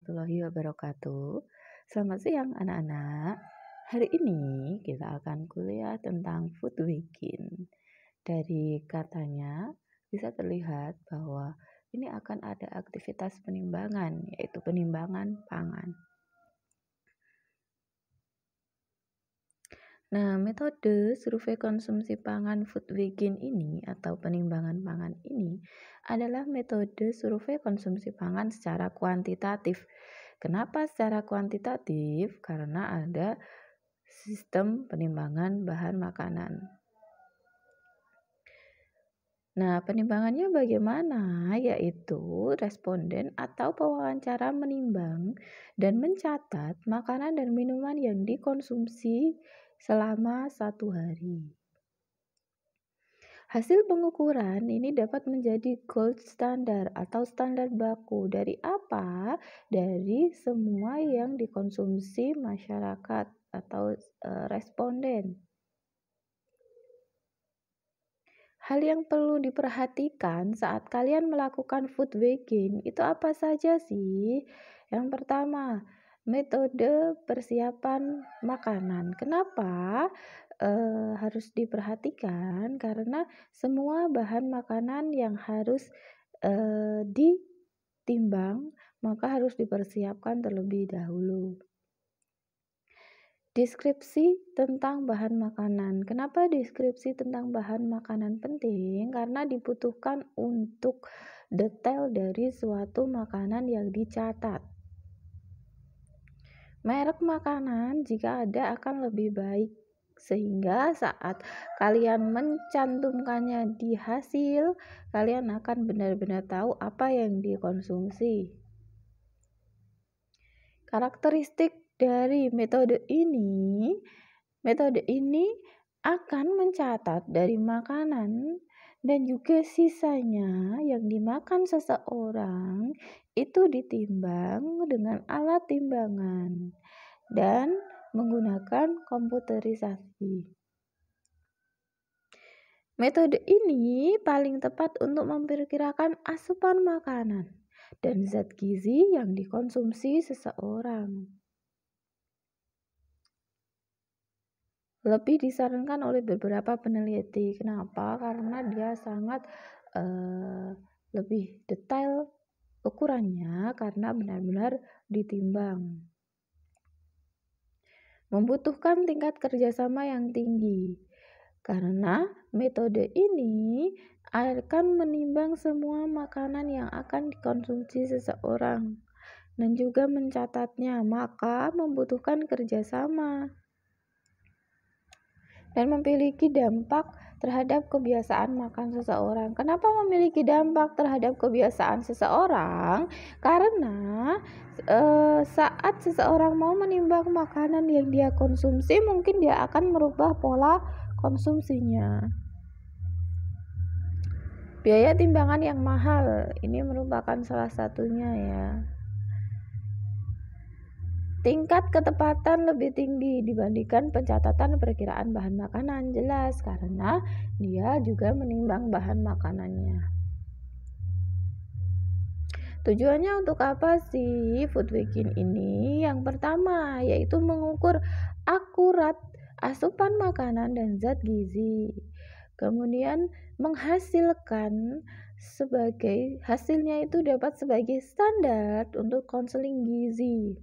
Warahmatullahi wabarakatuh. Selamat siang anak-anak. Hari ini kita akan kuliah tentang food hygiene. Dari katanya bisa terlihat bahwa ini akan ada aktivitas penimbangan, yaitu penimbangan pangan. Nah, metode survei konsumsi pangan food hygiene ini atau penimbangan pangan ini adalah metode survei konsumsi pangan secara kuantitatif. Kenapa secara kuantitatif? Karena ada sistem penimbangan bahan makanan. Nah, penimbangannya bagaimana? Yaitu responden atau pewawancara menimbang dan mencatat makanan dan minuman yang dikonsumsi selama 1 hari. Hasil pengukuran ini dapat menjadi gold standard atau standar baku dari apa? Dari semua yang dikonsumsi masyarakat atau responden. Hal yang perlu diperhatikan saat kalian melakukan food hygiene itu apa saja sih? Yang pertama, metode persiapan makanan. Kenapa harus diperhatikan? Karena semua bahan makanan yang harus ditimbang maka harus dipersiapkan terlebih dahulu. Deskripsi tentang bahan makanan. Kenapa deskripsi tentang bahan makanan penting? Karena dibutuhkan untuk detail dari suatu makanan yang dicatat. Merek makanan jika ada akan lebih baik, sehingga saat kalian mencantumkannya di hasil, kalian akan benar-benar tahu apa yang dikonsumsi. Karakteristik dari metode ini akan mencatat dari makanan dan juga sisanya yang dimakan seseorang itu ditimbang dengan alat timbangan dan menggunakan komputerisasi. Metode ini paling tepat untuk memperkirakan asupan makanan dan zat gizi yang dikonsumsi seseorang. Lebih disarankan oleh beberapa peneliti. Kenapa? Karena dia sangat lebih detail ukurannya karena benar-benar ditimbang. Membutuhkan tingkat kerjasama yang tinggi. Karena metode ini akan menimbang semua makanan yang akan dikonsumsi seseorang dan juga mencatatnya, maka membutuhkan kerjasama dan memiliki dampak terhadap kebiasaan makan seseorang. Kenapa memiliki dampak terhadap kebiasaan seseorang? Karena saat seseorang mau menimbang makanan yang dia konsumsi, mungkin dia akan merubah pola konsumsinya. Biaya timbangan yang mahal ini merupakan salah satunya ya. Tingkat ketepatan lebih tinggi dibandingkan pencatatan perkiraan bahan makanan, jelas karena dia juga menimbang bahan makanannya. Tujuannya untuk apa sih food hygiene ini? Yang pertama yaitu mengukur akurat asupan makanan dan zat gizi. Kemudian menghasilkan hasilnya itu dapat sebagai standar untuk konseling gizi.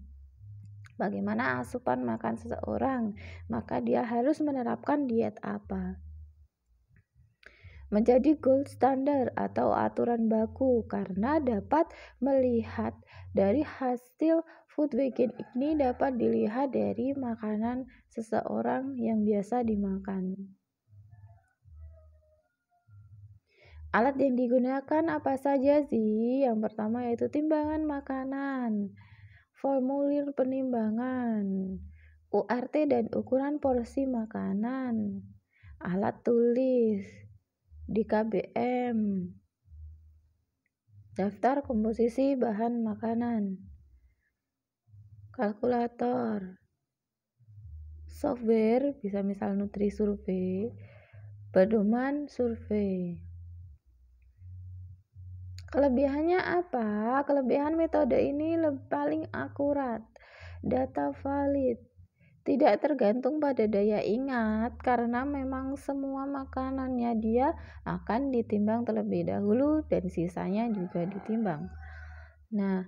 Bagaimana asupan makan seseorang, maka dia harus menerapkan diet apa. Menjadi gold standard atau aturan baku karena dapat melihat dari hasil food hygiene ini dapat dilihat dari makanan seseorang yang biasa dimakan. Alat yang digunakan apa saja sih? Yang pertama yaitu timbangan makanan, formulir penimbangan, URT dan ukuran porsi makanan, alat tulis, DKBM, daftar komposisi bahan makanan, kalkulator, software bisa misal NutriSurvey, pedoman survei. Kelebihannya apa? Kelebihan metode ini paling akurat, data valid, tidak tergantung pada daya ingat karena memang semua makanannya dia akan ditimbang terlebih dahulu dan sisanya juga ditimbang. Nah,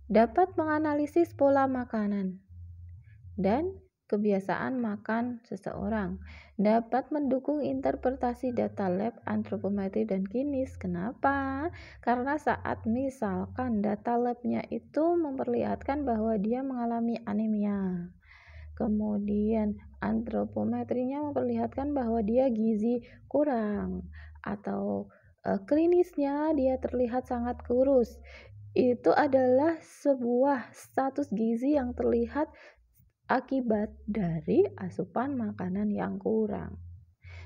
dapat menganalisis pola makanan dan kebiasaan makan seseorang, dapat mendukung interpretasi data lab, antropometri, dan klinis. Kenapa? Karena saat misalkan data labnya itu memperlihatkan bahwa dia mengalami anemia, kemudian antropometrinya memperlihatkan bahwa dia gizi kurang, atau klinisnya dia terlihat sangat kurus, itu adalah sebuah status gizi yang terlihat akibat dari asupan makanan yang kurang.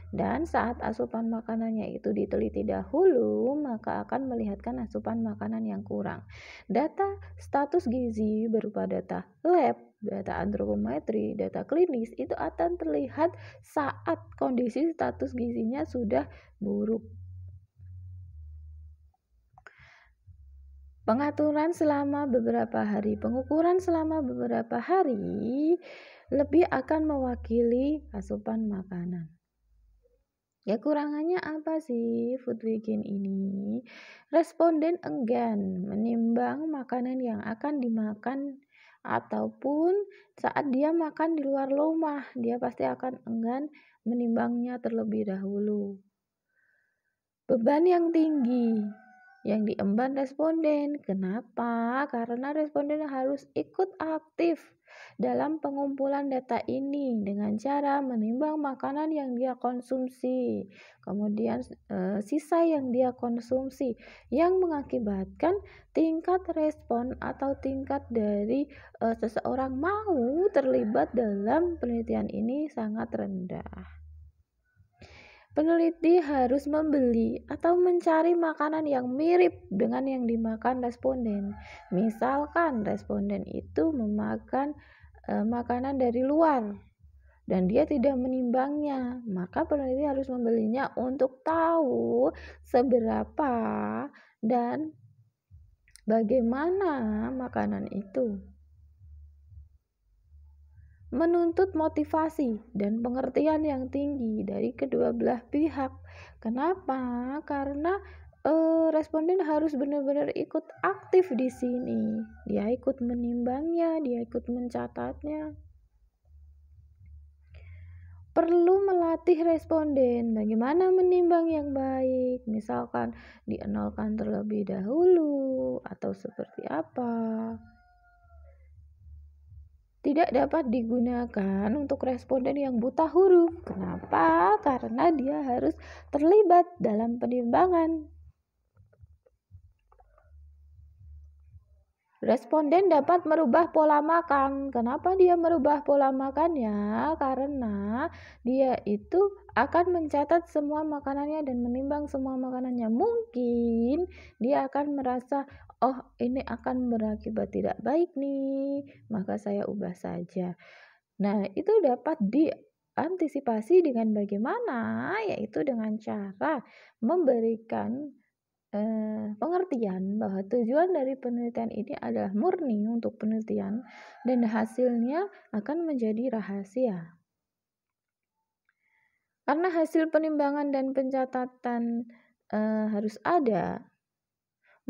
Dan saat asupan makanannya itu diteliti dahulu, maka akan melihatkan asupan makanan yang kurang. Data status gizi berupa data lab, data antropometri, data klinis itu akan terlihat saat kondisi status gizinya sudah buruk. Pengukuran selama beberapa hari lebih akan mewakili asupan makanan. Ya, kurangannya apa sih food weekend ini? Responden enggan menimbang makanan yang akan dimakan ataupun saat dia makan di luar rumah, dia pasti akan enggan menimbangnya terlebih dahulu. Beban yang tinggi yang diemban responden. Kenapa? Karena responden harus ikut aktif dalam pengumpulan data ini dengan cara menimbang makanan yang dia konsumsi, kemudian sisa yang dia konsumsi, yang mengakibatkan tingkat respon atau tingkat dari seseorang mau terlibat dalam penelitian ini sangat rendah. Peneliti harus membeli atau mencari makanan yang mirip dengan yang dimakan responden. Misalkan responden itu memakan makanan dari luar dan dia tidak menimbangnya, maka peneliti harus membelinya untuk tahu seberapa dan bagaimana makanan itu. Menuntut motivasi dan pengertian yang tinggi dari kedua belah pihak. Kenapa? Karena responden harus benar-benar ikut aktif di sini. Dia ikut menimbangnya, dia ikut mencatatnya. Perlu melatih responden bagaimana menimbang yang baik, misalkan dienolkan terlebih dahulu atau seperti apa. Tidak dapat digunakan untuk responden yang buta huruf. Kenapa? Karena dia harus terlibat dalam penimbangan. Responden dapat merubah pola makan. Kenapa dia merubah pola makannya? Karena dia itu akan mencatat semua makanannya dan menimbang semua makanannya. Mungkin dia akan merasa, oh ini akan berakibat tidak baik nih, maka saya ubah saja. Nah, itu dapat diantisipasi dengan bagaimana? Yaitu dengan cara memberikan pengertian bahwa tujuan dari penelitian ini adalah murni untuk penelitian dan hasilnya akan menjadi rahasia. Karena hasil penimbangan dan pencatatan harus ada,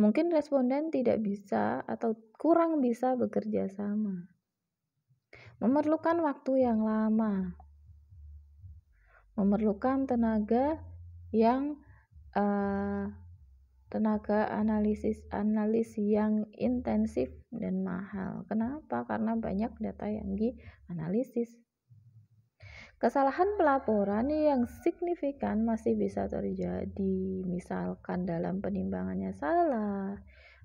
mungkin responden tidak bisa atau kurang bisa bekerja sama. Memerlukan waktu yang lama, memerlukan tenaga yang tenaga analis yang intensif dan mahal. Kenapa? Karena banyak data yang dianalisis. Kesalahan pelaporan yang signifikan masih bisa terjadi, misalkan dalam penimbangannya salah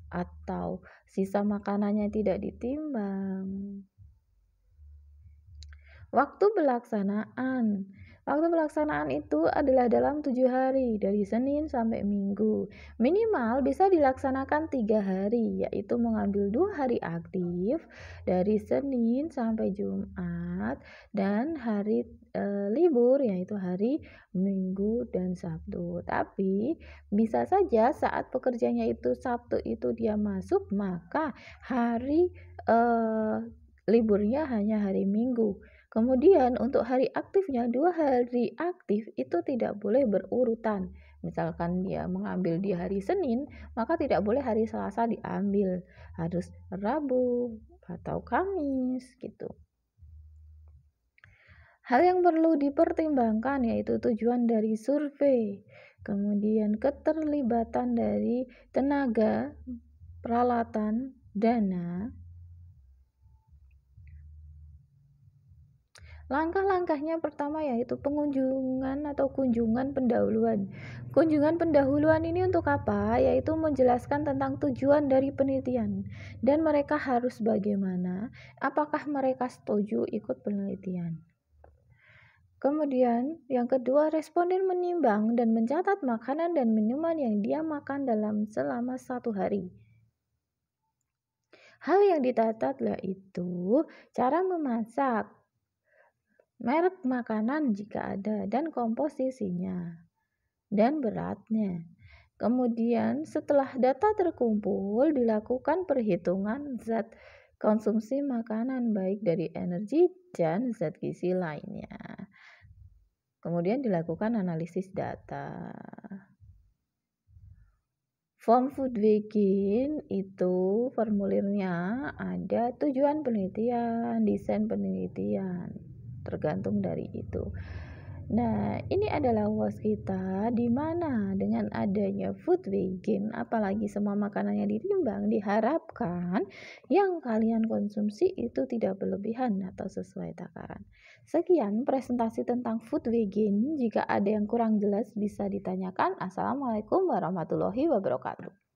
atau sisa makanannya tidak ditimbang. Waktu pelaksanaan. Waktu pelaksanaan itu adalah dalam 7 hari, dari Senin sampai Minggu. Minimal bisa dilaksanakan 3 hari, yaitu mengambil 2 hari aktif, dari Senin sampai Jumat, dan hari libur, yaitu hari Minggu dan Sabtu. Tapi bisa saja saat pekerjanya itu Sabtu itu dia masuk, maka hari liburnya hanya hari Minggu. Kemudian untuk hari aktifnya, 2 hari aktif itu tidak boleh berurutan. Misalkan dia mengambil di hari Senin, maka tidak boleh hari Selasa diambil, harus Rabu atau Kamis gitu. Hal yang perlu dipertimbangkan yaitu tujuan dari survei, kemudian keterlibatan dari tenaga, peralatan, dana. Langkah-langkahnya pertama yaitu pengunjungan atau kunjungan pendahuluan. Kunjungan pendahuluan ini untuk apa? Yaitu menjelaskan tentang tujuan dari penelitian dan mereka harus bagaimana, apakah mereka setuju ikut penelitian. Kemudian yang kedua, responden menimbang dan mencatat makanan dan minuman yang dia makan dalam selama 1 hari. Hal yang dicatatlah itu cara memasak, merek makanan jika ada, dan komposisinya, dan beratnya. Kemudian setelah data terkumpul, dilakukan perhitungan zat konsumsi makanan baik dari energi dan zat gizi lainnya. Kemudian dilakukan analisis data. Form Food Wagging itu formulirnya ada tujuan penelitian, desain penelitian, tergantung dari itu. Nah, ini adalah UAS kita di mana dengan adanya food wagging, apalagi semua makanan yang ditimbang, diharapkan yang kalian konsumsi itu tidak berlebihan atau sesuai takaran. Sekian presentasi tentang food wagging. Jika ada yang kurang jelas bisa ditanyakan. Assalamualaikum warahmatullahi wabarakatuh.